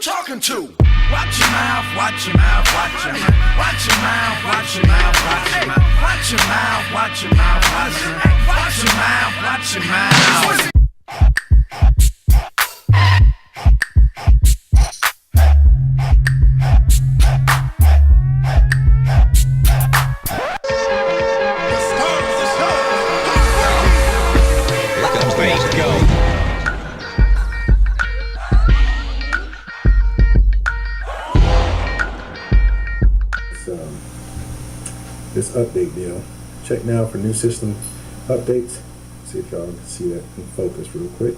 talking to? Watch your mouth, watch your mouth, watch your mouth, watch your mouth, watch your mouth, watch your mouth, watch your mouth, watch your mouth, watch your mouth, watch your mouth, watch your mouth. This update deal. Check now for new system updates. See if y'all can see that in focus real quick.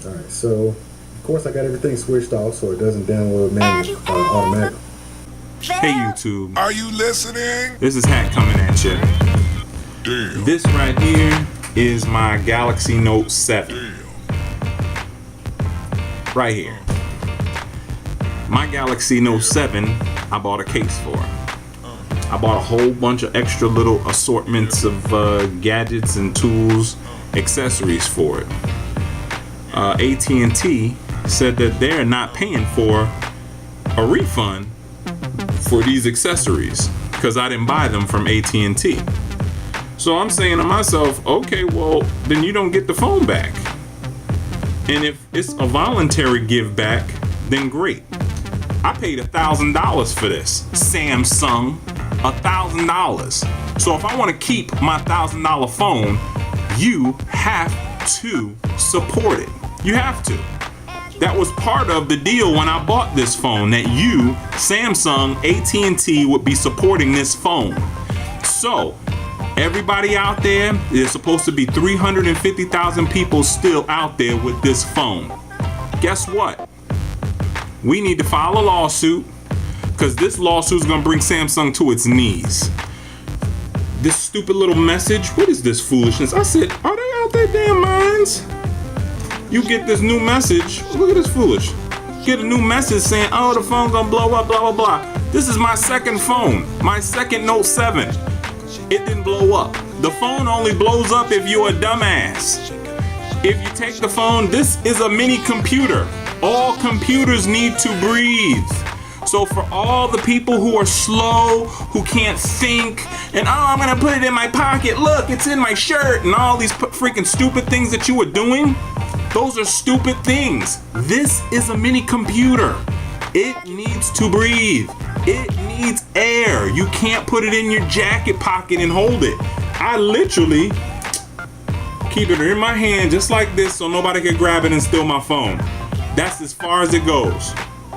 Alright, so of course I got everything switched off so it doesn't download automatically. Hey YouTube. Are you listening? This is Hat coming at you. Damn. This right here is my Galaxy Note 7. Damn. Right here. My Galaxy Note 7, I bought a case for. I bought a whole bunch of extra little assortments of gadgets and tools, accessories for it. AT&T said that they're not paying for a refund for these accessories because I didn't buy them from AT&T. So I'm saying to myself, okay, well, then you don't get the phone back. And if it's a voluntary give back, then great. I paid $1,000 for this Samsung, $1,000. So if I want to keep my $1,000 phone, you have to support it. You have to. That was part of the deal when I bought this phone, that you, Samsung, AT&T would be supporting this phone. So everybody out there, there's supposed to be 350,000 people still out there with this phone. Guess what? We need to file a lawsuit because this lawsuit is going to bring Samsung to its knees. This stupid little message, what is this foolishness? I said, are they out their damn minds? You get this new message, look at this foolish. Get a new message saying, oh, the phone gonna blow up, blah, blah, blah. This is my second phone, my second Note 7. It didn't blow up. The phone only blows up if you're a dumbass. If you take the phone, this is a mini computer. All computers need to breathe. So for all the people who are slow, who can't think, and oh, I'm gonna put it in my pocket, look, it's in my shirt, and all these freaking stupid things that you are doing, those are stupid things. This is a mini computer. It needs to breathe. It needs air. You can't put it in your jacket pocket and hold it. I literally keep it in my hand just like this so nobody can grab it and steal my phone. That's as far as it goes.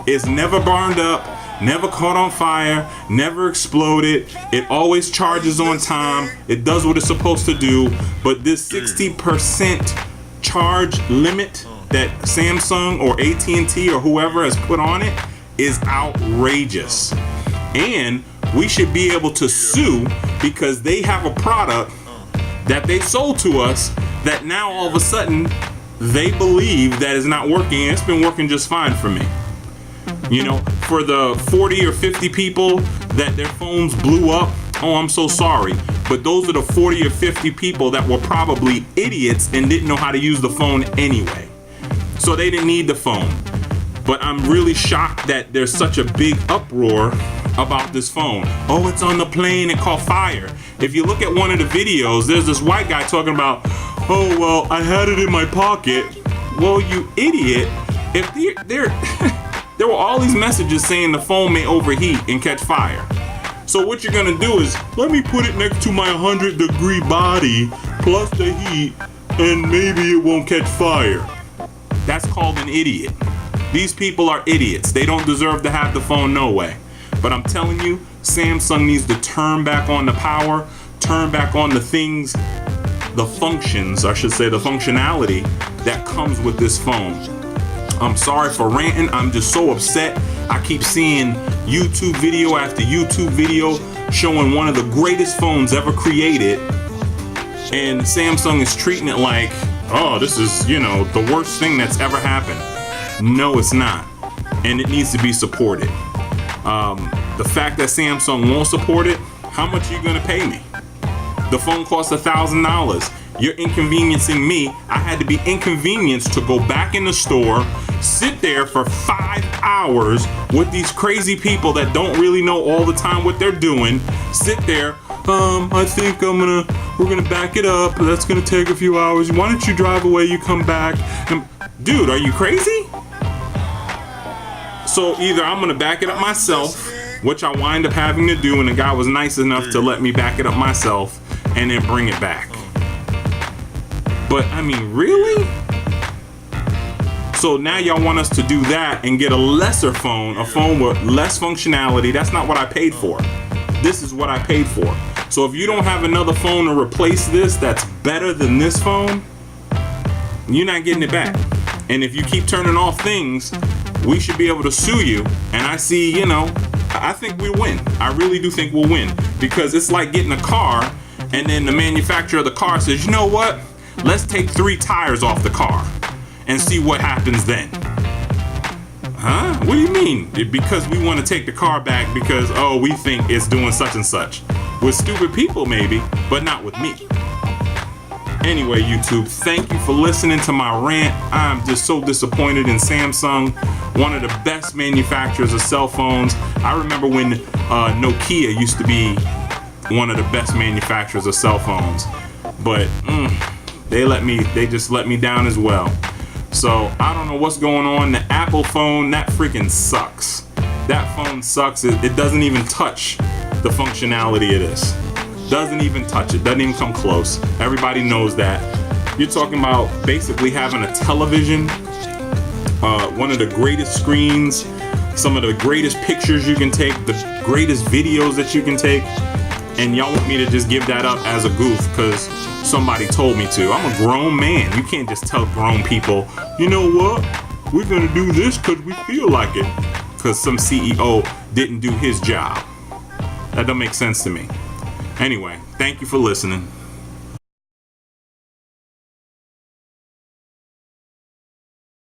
It's never burned up, never caught on fire, never exploded. It always charges on time. It does what it's supposed to do. But this 60% charge limit that Samsung or AT&T or whoever has put on it is outrageous. And we should be able to sue because they have a product that they sold to us that now all of a sudden they believe that is not working. It's been working just fine for me. You know, for the 40 or 50 people that their phones blew up, oh, I'm so sorry. But those are the 40 or 50 people that were probably idiots and didn't know how to use the phone anyway. So they didn't need the phone. But I'm really shocked that there's such a big uproar about this phone. Oh, it's on the plane, it caught fire. If you look at one of the videos, there's this white guy talking about, oh, well, I had it in my pocket. Well, you idiot. If there were all these messages saying the phone may overheat and catch fire. So what you're gonna do is, let me put it next to my 100-degree body plus the heat and maybe it won't catch fire. That's called an idiot. These people are idiots. They don't deserve to have the phone, no way. But I'm telling you, Samsung needs to turn back on the power, turn back on the things, the functions, I should say the functionality that comes with this phone. I'm sorry for ranting, I'm just so upset. I keep seeing YouTube video after YouTube video showing one of the greatest phones ever created, and Samsung is treating it like, oh, this is, you know, the worst thing that's ever happened. No, it's not. And it needs to be supported. The fact that Samsung won't support it, how much are you gonna pay me? The phone costs $1,000. You're inconveniencing me. I had to be inconvenienced to go back in the store, sit there for 5 hours with these crazy people that don't really know all the time what they're doing. Sit there. I think we're gonna back it up. That's gonna take a few hours. Why don't you drive away? You come back. And, dude, are you crazy? So either I'm gonna back it up myself, which I wind up having to do, and the guy was nice enough to let me back it up myself and then bring it back. But I mean, really? So now y'all want us to do that and get a lesser phone, a phone with less functionality. That's not what I paid for. This is what I paid for. So if you don't have another phone to replace this that's better than this phone, you're not getting it back. And if you keep turning off things, we should be able to sue you. And I see, I think we'll win. I really do think we'll win. Because it's like getting a car and then the manufacturer of the car says, you know what? Let's take 3 tires off the car and see what happens then. Huh? What do you mean? Because we want to take the car back because, we think it's doing such and such. With stupid people maybe, but not with me. Anyway, YouTube, thank you for listening to my rant. I'm just so disappointed in Samsung, one of the best manufacturers of cell phones. I remember when Nokia used to be one of the best manufacturers of cell phones, but they just let me down as well. So I don't know what's going on. The Apple phone, that freaking sucks. That phone sucks. It doesn't even touch the functionality of this. Doesn't even touch it. Doesn't even come close. Everybody knows that. You're talking about basically having a television, one of the greatest screens, some of the greatest pictures you can take, the greatest videos that you can take, and y'all want me to just give that up as a goof because somebody told me to. I'm a grown man. You can't just tell grown people, you know what? We're gonna do this because we feel like it. Because some CEO didn't do his job. That don't make sense to me. Anyway, thank you for listening.